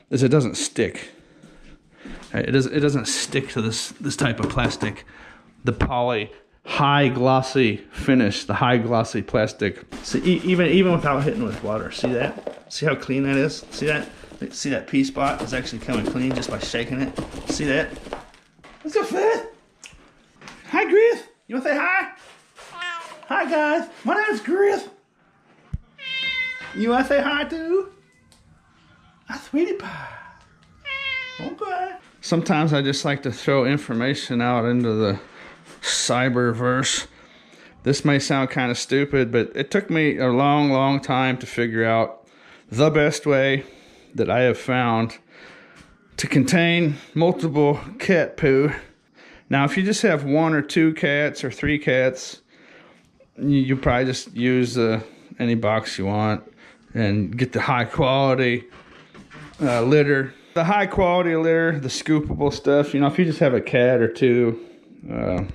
is it doesn't stick. It doesn't stick to this type of plastic. The poly high glossy finish, the high glossy plastic. See, even without hitting with water, see that? See how clean that is? See that? See that pea spot is actually coming clean just by shaking it. See that? What's up, Fred? Hi, Griff. You want to say hi? Hi, guys. My name's Griff. You want to say hi too? Hi, sweetie pie. Okay. Sometimes I just like to throw information out into the cyberverse. This may sound kind of stupid, but it took me a long time to figure out the best way that I have found to contain multiple cat poo. Now, if you just have 1 or 2 cats or 3 cats, you probably just use any box you want and get the high quality litter. The high quality litter, the scoopable stuff, you know, if you just have a cat or 2,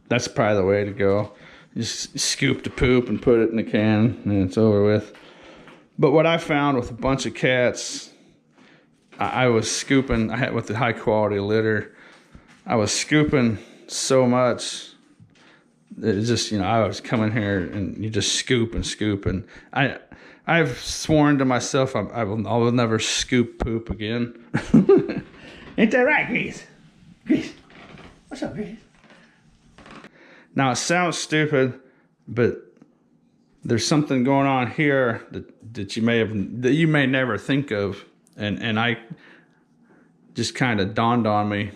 that's probably the way to go. Just scoop the poop and put it in the can and it's over with. But what I found with a bunch of cats, I was scooping, with the high quality litter, I was scooping so much that it just, you know, I was coming here and you just scoop and scoop. And I've sworn to myself I will never scoop poop again. Ain't that right, Grease? Grease, what's up, Grease? Now, it sounds stupid, but there's something going on here that you may never think of, and I just kind of dawned on me.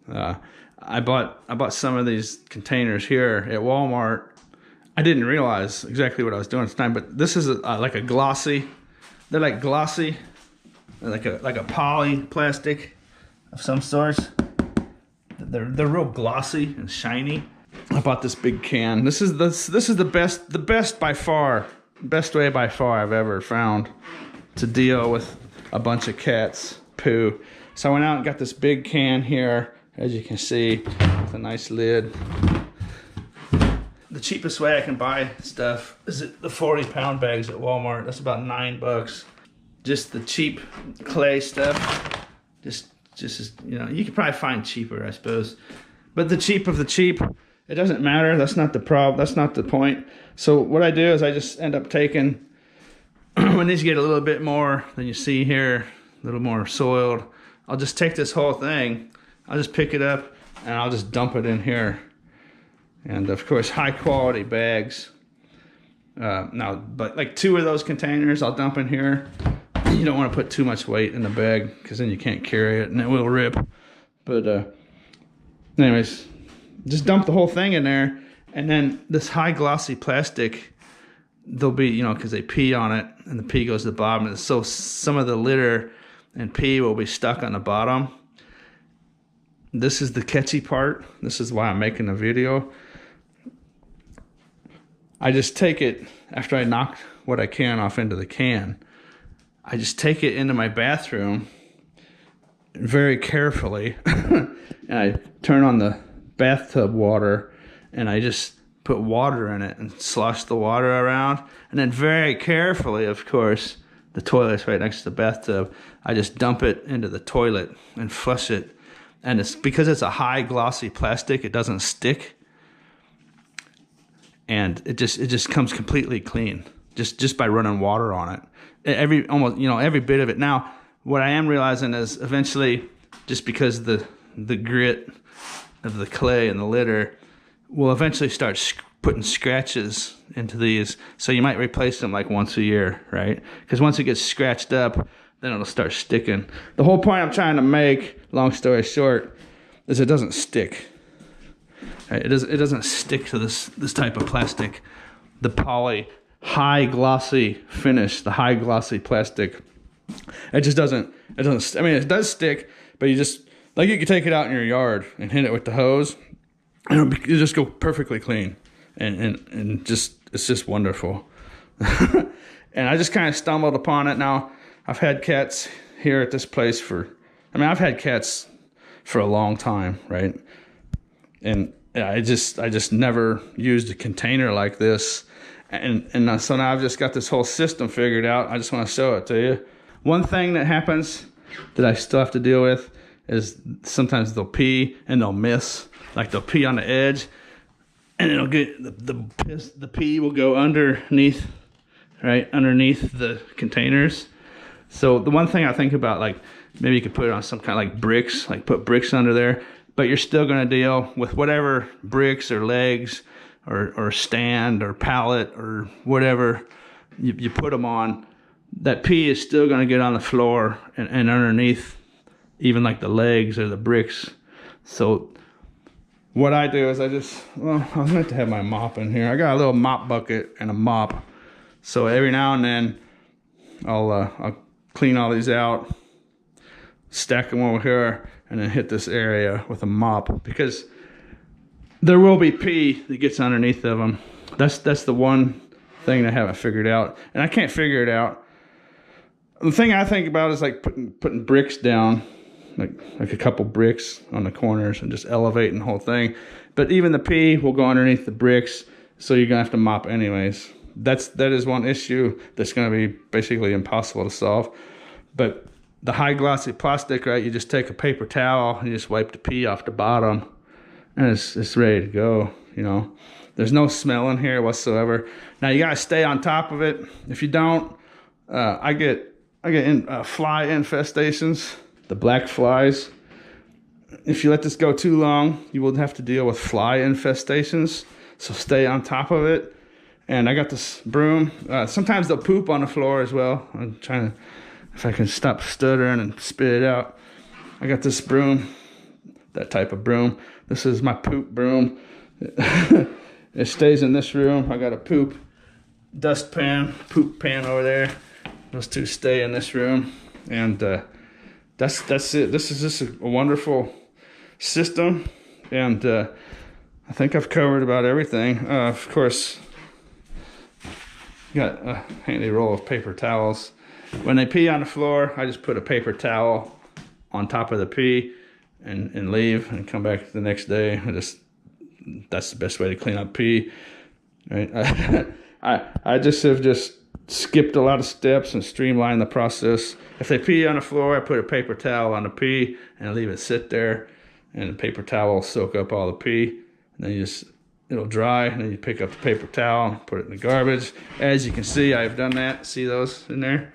I bought some of these containers here at Walmart. I didn't realize exactly what I was doing at the time, but this is like a glossy. They're like glossy, like a poly plastic of some sorts. They're real glossy and shiny. I bought this big can. This is the best by far, best way by far I've ever found to deal with a bunch of cats' poo. So I went out and got this big can here, as you can see, with a nice lid. The cheapest way I can buy stuff is the 40-pound bags at Walmart. That's about $9. Just the cheap clay stuff. Just you know, you could probably find cheaper, I suppose. But the cheap of the cheap, it doesn't matter. That's not the problem. That's not the point. So what I do is I just end up taking, when these get a little bit more than you see here, a little more soiled, I'll just take this whole thing, I'll just pick it up and I'll just dump it in here. And of course, high quality bags. Now, but like 2 of those containers I'll dump in here. You don't want to put too much weight in the bag because then you can't carry it and it will rip. But anyways, just dump the whole thing in there, and then this high glossy plastic, there'll be, you know, because they pee on it and the pee goes to the bottom, and so some of the litter and pee will be stuck on the bottom. This is the catchy part. This is why I'm making a video. I just take it, after I knock what I can off into the can, I just take it into my bathroom very carefully and I turn on the bathtub water and I just put water in it and slosh the water around, and then very carefully, of course, the toilet's right next to the bathtub, I just dump it into the toilet and flush it. And it's because it's a high glossy plastic, it doesn't stick, and it just comes completely clean just by running water on it. Almost, you know, every bit of it. Now, what I am realizing is eventually, just because the grit of the clay and the litter will eventually start putting scratches into these, so you might replace them like once a year, right? Because once it gets scratched up, then it'll start sticking. The whole point I'm trying to make, long story short, is it doesn't stick. Right? It doesn't stick to this type of plastic. The poly high glossy finish, the high glossy plastic, it doesn't, I mean, it does stick, but you just, like, you could take it out in your yard and hit it with the hose and it'll just go perfectly clean, and just, it's just wonderful. And I just kind of stumbled upon it. Now, I've had cats here at this place I've had cats for a long time, right? And I just never used a container like this. And so now I've just got this whole system figured out. I just want to show it to you. One thing that happens that I still have to deal with is sometimes they'll pee and they'll miss. Like they'll pee on the edge, and it'll get the pee will go underneath, right underneath the containers. So the one thing I think about, like maybe you could put it on some kind of like bricks, like put bricks under there, but you're still going to deal with whatever bricks or legs or stand or pallet or whatever you put them on. That pee is still going to get on the floor and underneath even like the legs or the bricks. So what I do is I meant to have my mop in here. I got a little mop bucket and a mop. So every now and then I'll clean all these out, stack them over here, and then hit this area with a mop, because there will be pee that gets underneath of them. That's the one thing I haven't figured out, and I can't figure it out. The thing I think about is like putting bricks down, like a couple bricks on the corners and just elevating the whole thing. But even the pee will go underneath the bricks, so you're gonna have to mop anyways. That is one issue that's gonna be basically impossible to solve. But the high glossy plastic, right? You just take a paper towel and you just wipe the pee off the bottom, and it's ready to go. You know, there's no smell in here whatsoever. Now you gotta stay on top of it. If you don't, I get fly infestations, the black flies. If you let this go too long, you will have to deal with fly infestations. So stay on top of it. And I got this broom. Sometimes they'll poop on the floor as well. I'm trying to, if I can stop stuttering and spit it out. I got this broom, that type of broom. This is my poop broom. It stays in this room. I got a poop pan over there. Those two stay in this room. And that's it. This is just a wonderful system. And I think I've covered about everything. Of course, got a handy roll of paper towels. When they pee on the floor, I just put a paper towel on top of the pee and leave and come back the next day. That's the best way to clean up pee. Right? I just have skipped a lot of steps and streamlined the process. If they pee on the floor, I put a paper towel on the pee and leave it sit there, and the paper towel will soak up all the pee. And then it'll dry, and then you pick up the paper towel, put it in the garbage. As you can see, I've done that. See those in there?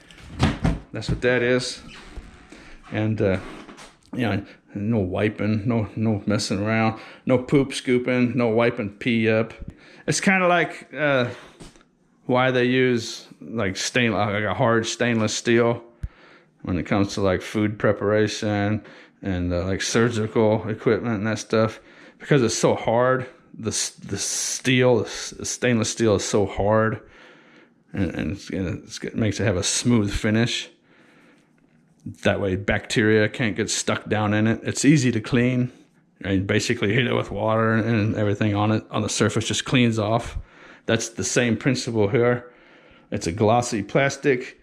That's what that is. And you know, no wiping, no messing around, no poop scooping, no wiping pee up. It's kind of like why they use like a hard stainless steel when it comes to like food preparation and like surgical equipment and that stuff, because it's so hard. The stainless steel is so hard, and it makes it have a smooth finish. That way bacteria can't get stuck down in it. It's easy to clean. And basically hit it with water and everything on it, on the surface, just cleans off. That's the same principle here. It's a glossy plastic,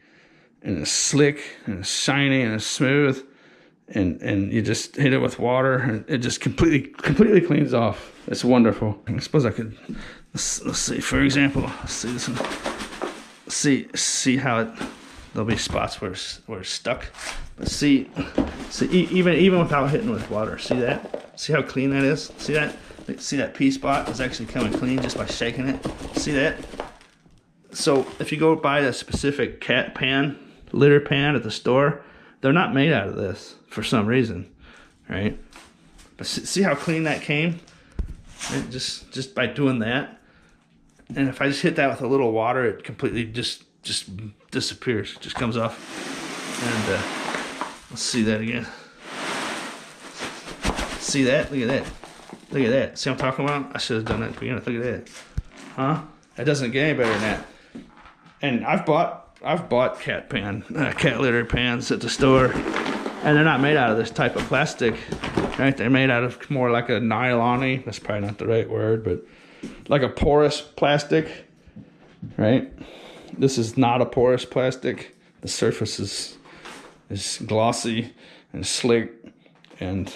and it's slick, and it's shiny, and it's smooth. And you just hit it with water, and it just completely cleans off. It's wonderful. I suppose I could, let's see, for example, let's see this one. See how there'll be spots where it's stuck. But see, even without hitting with water, see that? See how clean that is? See that? See that pea spot is actually coming clean just by shaking it? See that? So if you go buy a specific cat pan, litter pan at the store, they're not made out of this for some reason, right? But see how clean that came? Right? Just by doing that. And if I just hit that with a little water, it completely just disappears, just comes off. And let's see that again. See that? Look at that. Look at that. See what I'm talking about? I should have done that at the beginning. Look at that. Huh? It doesn't get any better than that. And I've bought cat litter pans at the store, and they're not made out of this type of plastic, right? They're made out of more like a nylon-y. That's probably not the right word, but like a porous plastic, right? This is not a porous plastic. The surface is glossy and slick, and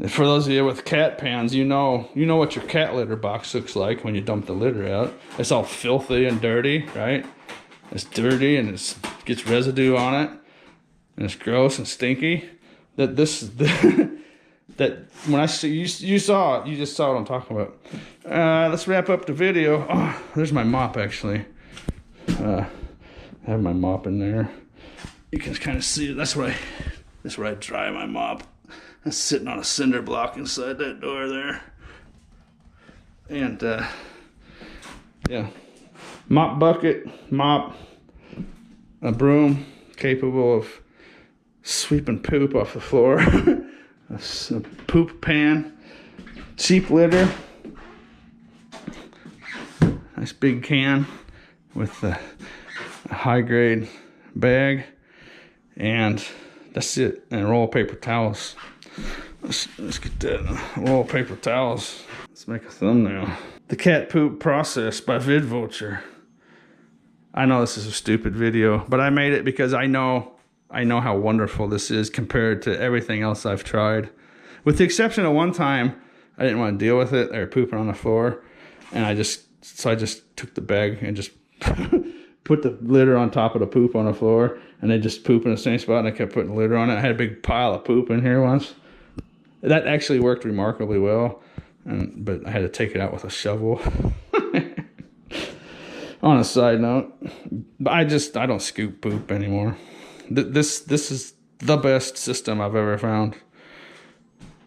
for those of you with cat pans, you know what your cat litter box looks like when you dump the litter out. It's all filthy and dirty, right? It's dirty and it's gets residue on it, and it's gross and stinky. That this is the that when I see you saw it, you just saw what I'm talking about. Let's wrap up the video. Oh, there's my mop actually. I have my mop in there. You can kind of see it. That's where I dry my mop. It's sitting on a cinder block inside that door there. And yeah, mop bucket, mop, a broom capable of sweeping poop off the floor, a poop pan, cheap litter, nice big can with a high grade bag, and that's it. And a roll of paper towels. Let's get that roll of paper towels. Let's make a thumbnail. The cat poop process by VidVulture. I know this is a stupid video, but I made it because I know how wonderful this is compared to everything else I've tried. With the exception of one time, I didn't want to deal with it. They were pooping on the floor, and I just took the bag and just put the litter on top of the poop on the floor, and they just poop in the same spot, and I kept putting the litter on it. I had a big pile of poop in here once. That actually worked remarkably well, but I had to take it out with a shovel. On a side note, but I don't scoop poop anymore. This is the best system I've ever found.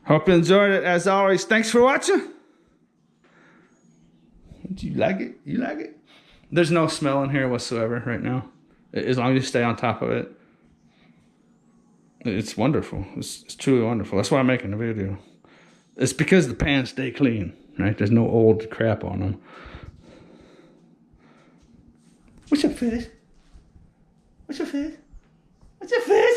Hope you enjoyed it. As always, thanks for watching. Do you like it? You like it? There's no smell in here whatsoever right now. As long as you stay on top of it. It's wonderful. It's truly wonderful. That's why I'm making the video. It's because the pans stay clean, right? There's no old crap on them. What's your face? What's your face? What's your face?